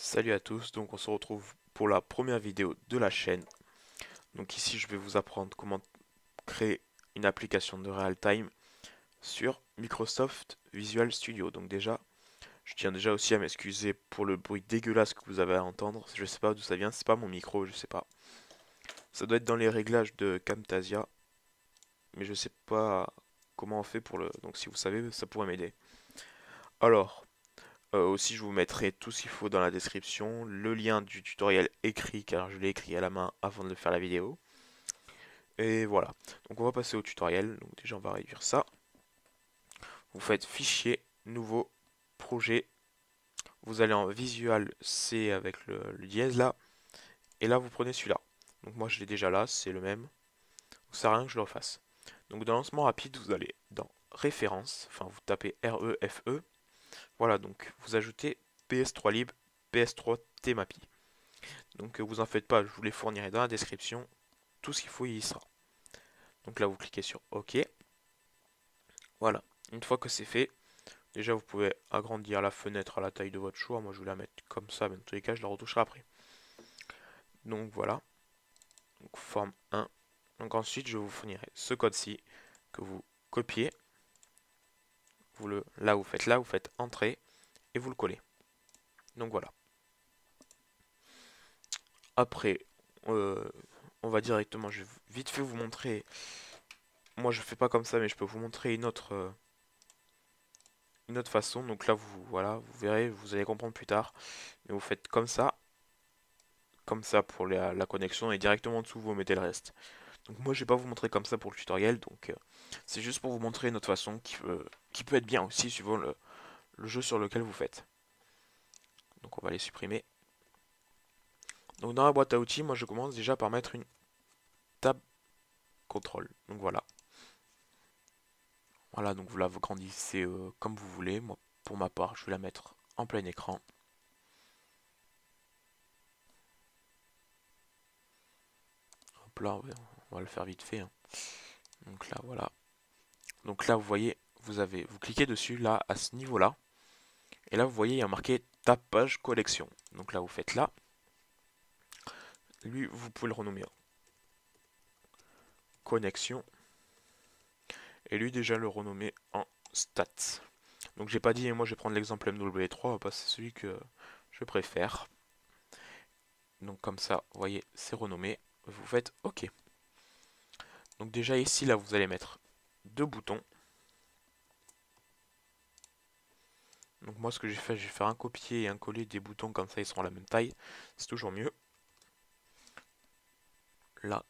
Salut à tous, donc on se retrouve pour la première vidéo de la chaîne. Donc ici je vais vous apprendre comment créer une application de real time sur Microsoft Visual Studio. Donc déjà, je tiens déjà aussi à m'excuser pour le bruit dégueulasse que vous avez à entendre. Je sais pas d'où ça vient, c'est pas mon micro, je sais pas. Ça doit être dans les réglages de Camtasia, mais je sais pas comment on fait pour le... Donc si vous savez, ça pourrait m'aider. Alors, aussi, je vous mettrai tout ce qu'il faut dans la description, le lien du tutoriel écrit, car je l'ai écrit à la main avant de faire la vidéo. Et voilà. Donc on va passer au tutoriel. Donc déjà, on va réduire ça. Vous faites fichier, nouveau, projet. Vous allez en Visual C avec le dièse là. Et là, vous prenez celui-là. Donc moi, je l'ai déjà là, c'est le même. Donc ça sert à rien que je le refasse. Donc dans lancement rapide, vous allez dans référence, enfin vous tapez REFE. Voilà, donc vous ajoutez PS3lib, PS3 tmapi. Donc vous en faites pas, je vous les fournirai dans la description. Tout ce qu'il faut, il y sera. Donc là, vous cliquez sur OK. Voilà. Une fois que c'est fait, déjà vous pouvez agrandir la fenêtre à la taille de votre choix. Moi, je vais la mettre comme ça, mais dans tous les cas, je la retoucherai après. Donc voilà. Donc forme 1. Donc ensuite, je vous fournirai ce code-ci que vous copiez. Là, vous faites Entrée et vous le collez. Donc voilà. Après, euh, on va directement, je vais vite fait vous montrer. Moi, je fais pas comme ça, mais je peux vous montrer une autre façon. Donc là, voilà, vous verrez, vous allez comprendre plus tard. Mais vous faites comme ça pour la connexion, et directement en dessous, vous mettez le reste. Donc moi, je vais pas vous montrer comme ça pour le tutoriel, donc c'est juste pour vous montrer une autre façon qui peut être bien aussi, suivant le jeu sur lequel vous faites. Donc on va les supprimer. Donc dans la boîte à outils, moi je commence déjà par mettre une tab contrôle. Donc voilà. Voilà, donc vous la grandissez comme vous voulez. Moi, pour ma part, je vais la mettre en plein écran. Hop là, on va le faire vite fait, hein. Donc là, voilà. Donc là, vous voyez, vous cliquez dessus, là, à ce niveau-là. Et là, vous voyez, il y a marqué Tab page collection. Donc là, vous faites là. Lui, vous pouvez le renommer en connexion. Et lui, déjà, le renommer en stats. Donc j'ai pas dit, moi je vais prendre l'exemple MW3 parce que c'est celui que je préfère. Donc comme ça, vous voyez, c'est renommé. Vous faites OK. Donc déjà ici, là, vous allez mettre deux boutons. Donc moi, ce que j'ai fait, je vais faire un copier et un coller des boutons, comme ça ils seront à la même taille. C'est toujours mieux. Là,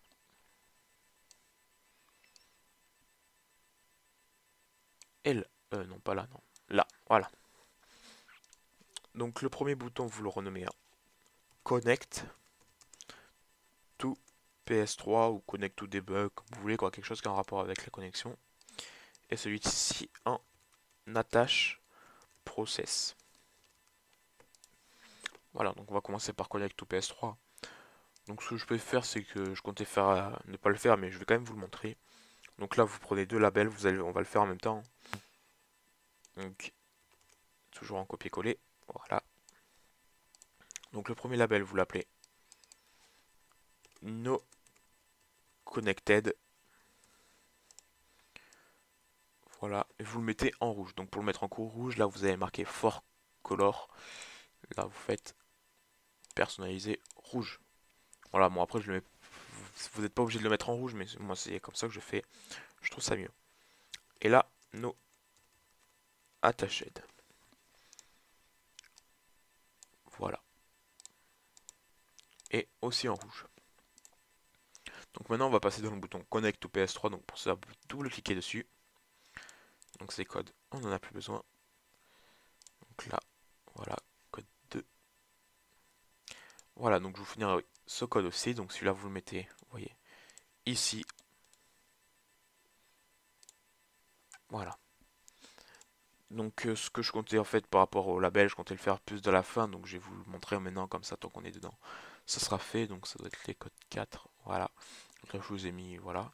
L, non pas là, non. Là, voilà. Donc le premier bouton, vous le renommez en Connect to PS3 ou Connect to Debug, comme vous voulez, quoi, quelque chose qui a un rapport avec la connexion. Et celui-ci en Attache Process. Voilà, donc on va commencer par Connect to PS3. Donc ce que je peux faire, c'est que je comptais faire ne pas le faire, mais je vais quand même vous le montrer. Donc là, vous prenez deux labels, on va le faire en même temps. Donc toujours en copier-coller. Voilà. Donc le premier label, vous l'appelez No Connected. Voilà, et vous le mettez en rouge. Donc pour le mettre en cours rouge, là vous avez marqué For Color. Là vous faites personnaliser rouge. Voilà, bon après je le mets. Vous n'êtes pas obligé de le mettre en rouge, mais moi c'est comme ça que je fais. Je trouve ça mieux. Et là, No Attached. Voilà. Et aussi en rouge. Donc maintenant on va passer dans le bouton Connect to PS3. Donc pour ça, vous double-cliquez dessus. Donc ces codes, on n'en a plus besoin. Donc là, voilà, code 2. Voilà, donc je vous fournirai ce code aussi. Donc celui-là, vous le mettez, vous voyez, ici. Voilà. Donc ce que je comptais en fait par rapport au label, je comptais le faire plus de la fin. Donc je vais vous le montrer maintenant comme ça tant qu'on est dedans. Ça sera fait, donc ça doit être les codes 4. Voilà. Donc là, je vous ai mis, voilà.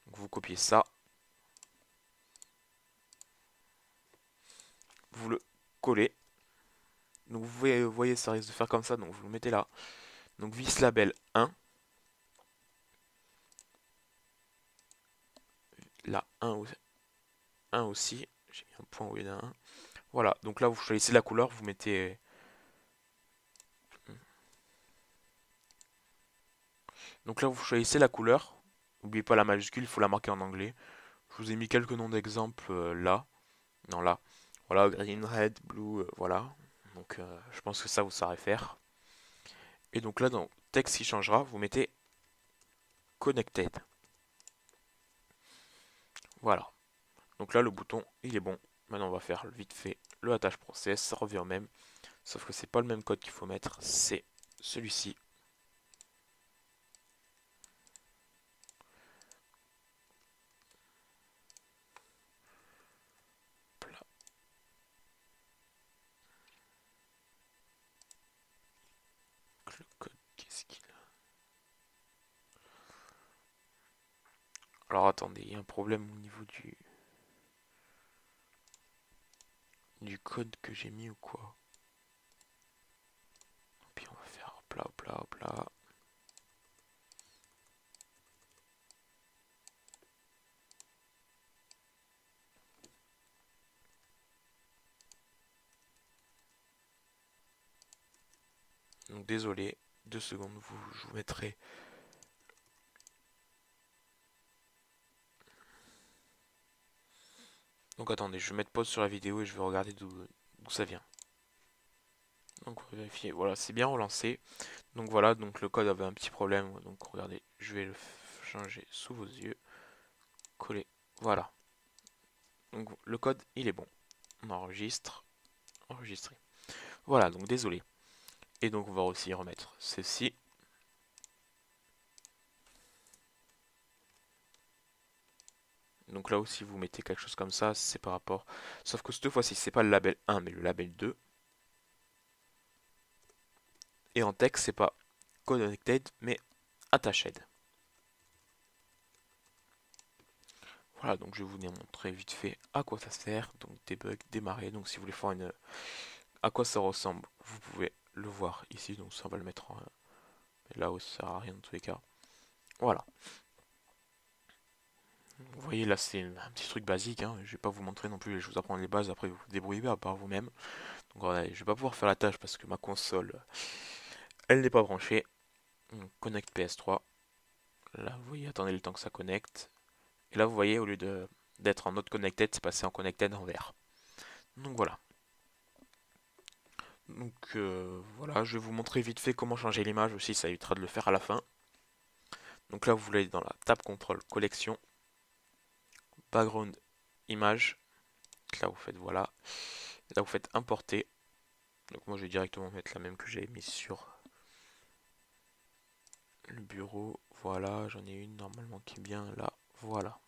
Donc vous copiez ça. Vous le collez. Donc vous voyez, ça risque de faire comme ça, donc vous le mettez là. Donc vis label 1, là 1 aussi, j'ai mis un point au lieu d'un 1. Voilà, donc là vous choisissez la couleur, vous mettez... Donc là vous choisissez la couleur, n'oubliez pas la majuscule, il faut la marquer en anglais. Je vous ai mis quelques noms d'exemples là, non là. Voilà, green, red, blue, voilà. Donc je pense que ça vous saurez faire. Et donc là dans texte qui changera, vous mettez connected. Voilà. Donc là le bouton il est bon. Maintenant on va faire vite fait le attache process, ça revient au même. Sauf que c'est pas le même code qu'il faut mettre, c'est celui-ci. Le code, qu'est-ce qu'il a? Alors attendez, il y a un problème au niveau du code que j'ai mis ou quoi? Puis on va faire hop là, hop là, hop là. Donc désolé, 2 secondes, je vous mettrai. Donc attendez, je vais mettre pause sur la vidéo et je vais regarder d'où ça vient. Donc on va vérifier, voilà, c'est bien relancé. Donc voilà, donc le code avait un petit problème. Donc regardez, je vais le changer sous vos yeux. Coller, voilà. Donc le code, il est bon. On enregistre, enregistrer. Voilà, donc désolé. Et donc on va aussi remettre ceci. Donc là aussi vous mettez quelque chose comme ça, c'est par rapport. Sauf que cette fois-ci c'est pas le label 1 mais le label 2. Et en texte c'est pas connected mais attached. Voilà, donc je vais vous montrer vite fait à quoi ça sert. Donc debug, démarrer. Donc si vous voulez faire à quoi ça ressemble, vous pouvez le voir ici. Donc ça on va le mettre en là où ça sert à rien dans tous les cas. Voilà. Vous voyez là c'est un petit truc basique, hein. Je vais pas vous montrer non plus, je vous apprends les bases, après vous vous débrouillez par vous-même. Donc voilà, je vais pas pouvoir faire la tâche parce que ma console elle n'est pas branchée. Donc, connect PS3. Là vous voyez, attendez le temps que ça connecte. Et là vous voyez, au lieu d'être en mode connected, c'est passé en connected en vert. Donc voilà. Donc voilà, je vais vous montrer vite fait comment changer l'image aussi, ça évitera de le faire à la fin. Donc là vous voulez dans la tab contrôle collection, background image. Là vous faites voilà. Là vous faites importer. Donc moi je vais directement mettre la même que j'avais mise sur le bureau. Voilà, j'en ai une normalement qui est bien là. Voilà.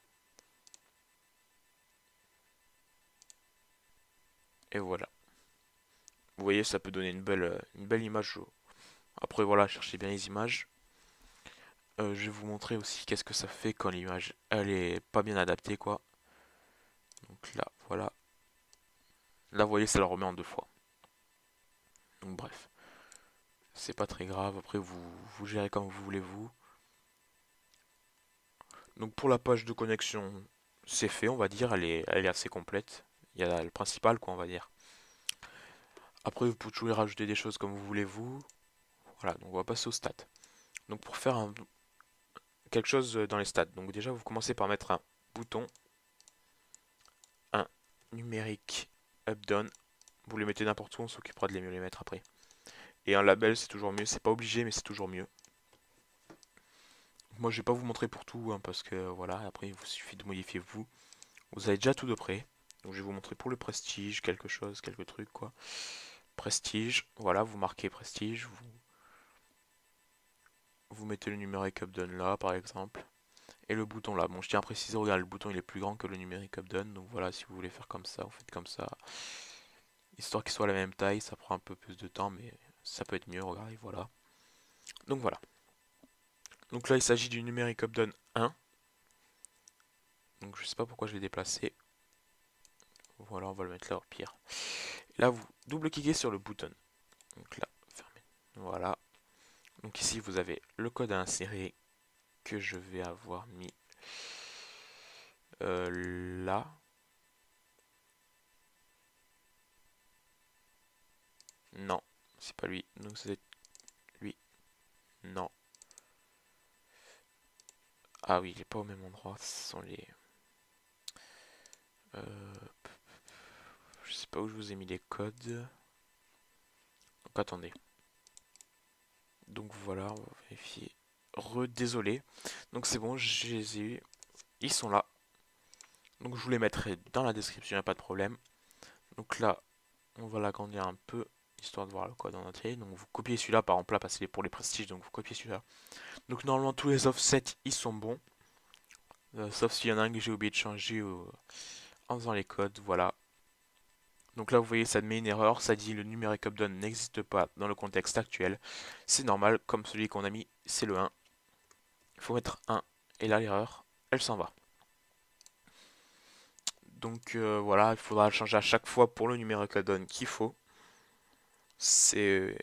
Et voilà. Vous voyez, ça peut donner une belle image. Après voilà, cherchez bien les images. Je vais vous montrer aussi qu'est-ce que ça fait quand l'image elle est pas bien adaptée quoi. Donc là, voilà. Là, vous voyez, ça le remet en 2 fois. Donc bref, c'est pas très grave. Après, vous gérez comme vous voulez vous. Donc pour la page de connexion, c'est fait, on va dire. Elle est assez complète. Il y a le principal, quoi, on va dire. Après, vous pouvez toujours y rajouter des choses comme vous voulez vous. Voilà, donc on va passer aux stats. Donc pour faire quelque chose dans les stats. Donc déjà, vous commencez par mettre un bouton, un numérique up-down. Vous les mettez n'importe où, on s'occupera de les mettre après. Et un label, c'est toujours mieux. C'est pas obligé, mais c'est toujours mieux. Moi, je vais pas vous montrer pour tout, hein, parce que voilà, après, il vous suffit de modifier vous. Vous avez déjà tout de près. Donc, je vais vous montrer pour le prestige, quelque chose, quelques trucs, quoi. Prestige, voilà, vous marquez prestige, vous mettez le numérique up down là, par exemple. Et le bouton là. Bon, je tiens à préciser, regardez, le bouton il est plus grand que le numérique up down. Donc voilà, si vous voulez faire comme ça, vous faites comme ça. Histoire qu'il soit à la même taille, ça prend un peu plus de temps, mais ça peut être mieux, regardez, voilà. Donc voilà. Donc là, il s'agit du numérique up down 1. Donc je sais pas pourquoi je l'ai déplacé. Voilà, on va le mettre là au pire. Là, vous double-cliquez sur le bouton. Donc là, fermé. Voilà. Donc ici, vous avez le code à insérer que je vais avoir mis là. Non, c'est pas lui. Donc c'est lui. Non. Ah oui, il est pas au même endroit. Ce sont les. Euh, je sais pas où je vous ai mis les codes. Donc attendez. Donc voilà, on va vérifier. Désolé. Donc c'est bon, je les ai eu. Ils sont là. Donc je vous les mettrai dans la description, y a pas de problème. Donc là, on va l'agrandir un peu, histoire de voir le code en entier. Donc vous copiez celui-là, par exemple là, parce qu'il est pour les prestiges, donc vous copiez celui-là. Donc normalement tous les offsets, ils sont bons. Sauf s'il y en a un que j'ai oublié de changer en faisant les codes, voilà. Donc là vous voyez ça me met une erreur, ça dit le numérique updown n'existe pas dans le contexte actuel. C'est normal, comme celui qu'on a mis, c'est le 1. Il faut mettre 1, et là l'erreur, elle s'en va. Donc voilà, il faudra le changer à chaque fois pour le numérique updown qu'il faut. C'est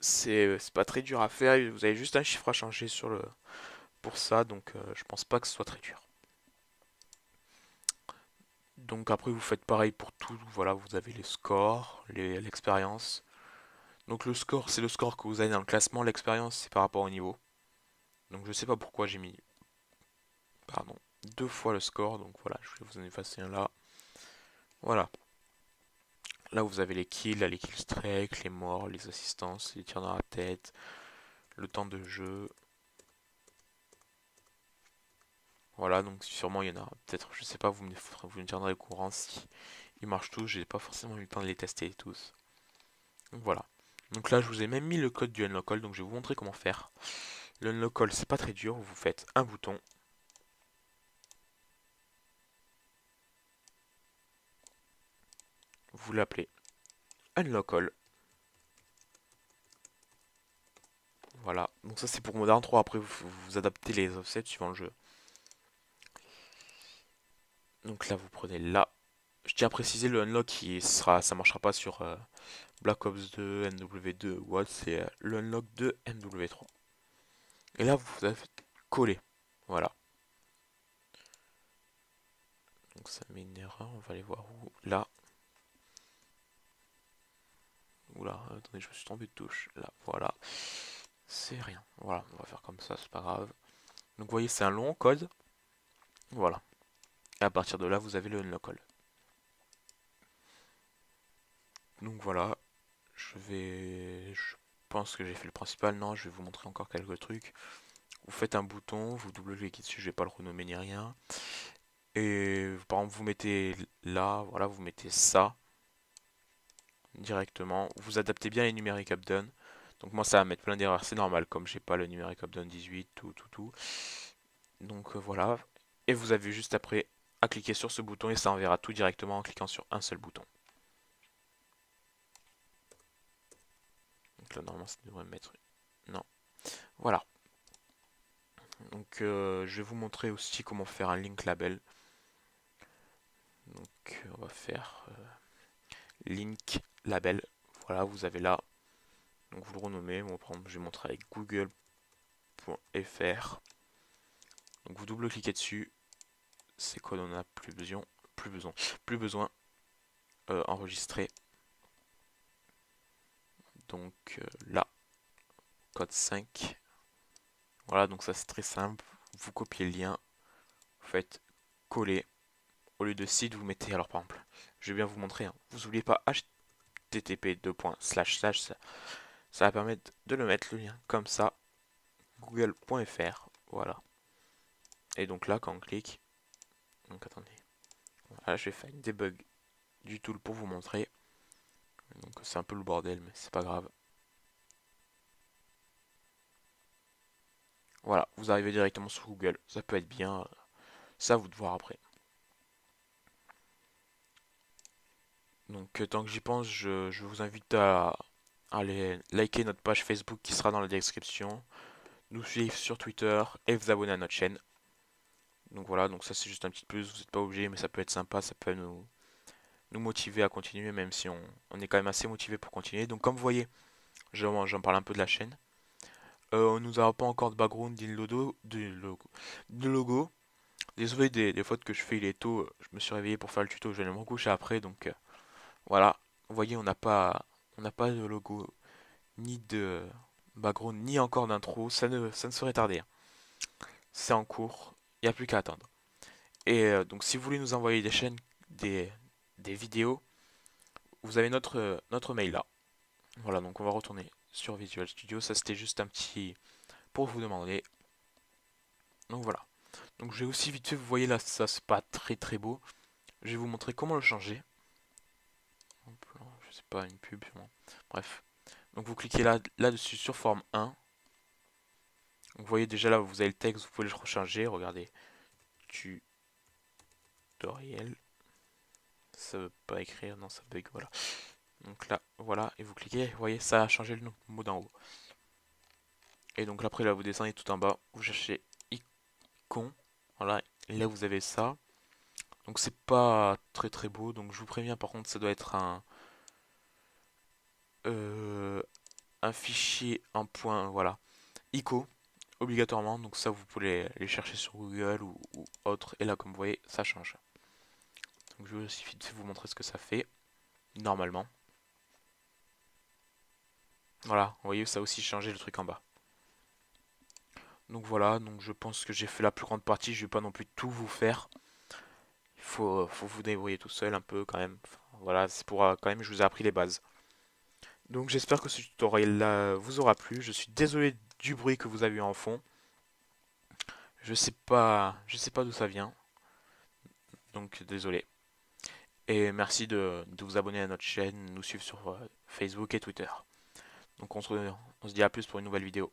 c'est pas très dur à faire, vous avez juste un chiffre à changer pour ça, donc je pense pas que ce soit très dur. Donc après vous faites pareil pour tout, voilà, vous avez les scores, l'expérience. Donc le score c'est le score que vous avez dans le classement, l'expérience c'est par rapport au niveau. Donc je sais pas pourquoi j'ai mis, pardon, deux fois le score, donc voilà, je vais vous en effacer un là. Voilà, là vous avez les kills, les kill streaks, les morts, les assistances, les tirs dans la tête, le temps de jeu. Voilà, donc sûrement il y en a peut-être, je sais pas, vous me tiendrez au courant si ils marchent tous, j'ai pas forcément eu le temps de les tester tous. Donc voilà. Donc là je vous ai même mis le code du unlock all, donc je vais vous montrer comment faire. Le unlock all c'est pas très dur, vous faites un bouton. Vous l'appelez unlock all. Voilà, donc ça c'est pour Modern 3, après vous adaptez les offsets suivant le jeu. Donc là vous prenez là. Je tiens à préciser le unlock ça marchera pas sur Black Ops 2, MW2 ou autre, c'est le unlock de MW3. Et là vous avez coller. Voilà. Donc ça met une erreur, on va aller voir où. Là. Oula, attendez, je me suis tombé de touche. Là, voilà. C'est rien. Voilà, on va faire comme ça, c'est pas grave. Donc vous voyez, c'est un long code. Voilà. Et à partir de là, vous avez le unlock all. Donc voilà, je pense que j'ai fait le principal. Non, je vais vous montrer encore quelques trucs. Vous faites un bouton, vous double-cliquez dessus, je vais pas le renommer ni rien. Et par exemple, vous mettez là, voilà, vous mettez ça directement. Vous adaptez bien les numériques updone. Donc moi, ça va mettre plein d'erreurs, c'est normal, comme j'ai pas le numérique updone 18, tout. Donc voilà. Et vous avez juste après à cliquer sur ce bouton et ça enverra tout directement en cliquant sur un seul bouton. Donc là, normalement, ça devrait me mettre. Non. Voilà. Donc je vais vous montrer aussi comment faire un link label. Donc on va faire link label. Voilà, vous avez là. Donc vous le renommez. Bon, par exemple, je vais montrer avec google.fr. Donc vous double-cliquez dessus. C'est quoi on a plus besoin. Plus besoin. Enregistrer. Donc là, code 5. Voilà, donc ça c'est très simple. Vous copiez le lien, vous faites coller. Au lieu de site, vous mettez, alors par exemple, je vais bien vous montrer, hein. Vous n'oubliez pas http ça va permettre de le mettre le lien comme ça, google.fr, voilà. Et donc là, quand on clique, donc attendez, voilà, je vais faire une debug du tool pour vous montrer. Donc c'est un peu le bordel, mais c'est pas grave. Voilà, vous arrivez directement sur Google, ça peut être bien, ça à vous de voir après. Donc tant que j'y pense, je vous invite à aller liker notre page Facebook qui sera dans la description, nous suivre sur Twitter et vous abonner à notre chaîne. Donc voilà, donc ça c'est juste un petit plus, vous n'êtes pas obligé, mais ça peut être sympa, ça peut nous motiver à continuer, même si on est quand même assez motivé pour continuer. Donc comme vous voyez, j'en parle un peu de la chaîne. On nous a pas encore de background ni de logo. Désolé des fautes que je fais, il est tôt, je me suis réveillé pour faire le tuto, je vais me recoucher après, donc voilà. Vous voyez, on n'a pas de logo, ni de background, ni encore d'intro, ça ne saurait tarder, hein. C'est en cours, il n'y a plus qu'à attendre. Et donc si vous voulez nous envoyer des, des vidéos, vous avez notre mail là. Voilà, donc on va retourner sur Visual Studio, ça c'était juste un petit pour vous demander. Donc voilà. Donc j'ai aussi vite fait, vous voyez là, ça c'est pas très très beau. Je vais vous montrer comment le changer. Hop là, je sais pas, une pub sûrement. Bref. Donc vous cliquez là-dessus sur forme 1. Donc vous voyez déjà là, vous avez le texte, vous pouvez le rechanger. Regardez. Tutoriel. Ça veut pas écrire, non, ça bug, voilà. Donc là, voilà, et vous cliquez, vous voyez, ça a changé le mot d'en haut. Et donc après, là, vous descendez tout en bas, vous cherchez icon. Voilà, et là, vous avez ça. Donc c'est pas très très beau, donc je vous préviens, par contre, ça doit être euh, un fichier en point, voilà, ICO, obligatoirement. Donc ça, vous pouvez les chercher sur Google ou autre. Et là, comme vous voyez, ça change. Donc je vais aussi vite vous montrer ce que ça fait, normalement. Voilà, vous voyez, ça a aussi changé le truc en bas. Donc voilà, donc je pense que j'ai fait la plus grande partie, je vais pas non plus tout vous faire. Faut vous débrouiller tout seul un peu quand même. Enfin, voilà, c'est pour quand même, je vous ai appris les bases. Donc j'espère que ce tutoriel-là vous aura plu. Je suis désolé du bruit que vous avez eu en fond. Je sais pas d'où ça vient. Donc désolé. Et merci de vous abonner à notre chaîne, nous suivre sur Facebook et Twitter. Donc on se dit à plus pour une nouvelle vidéo.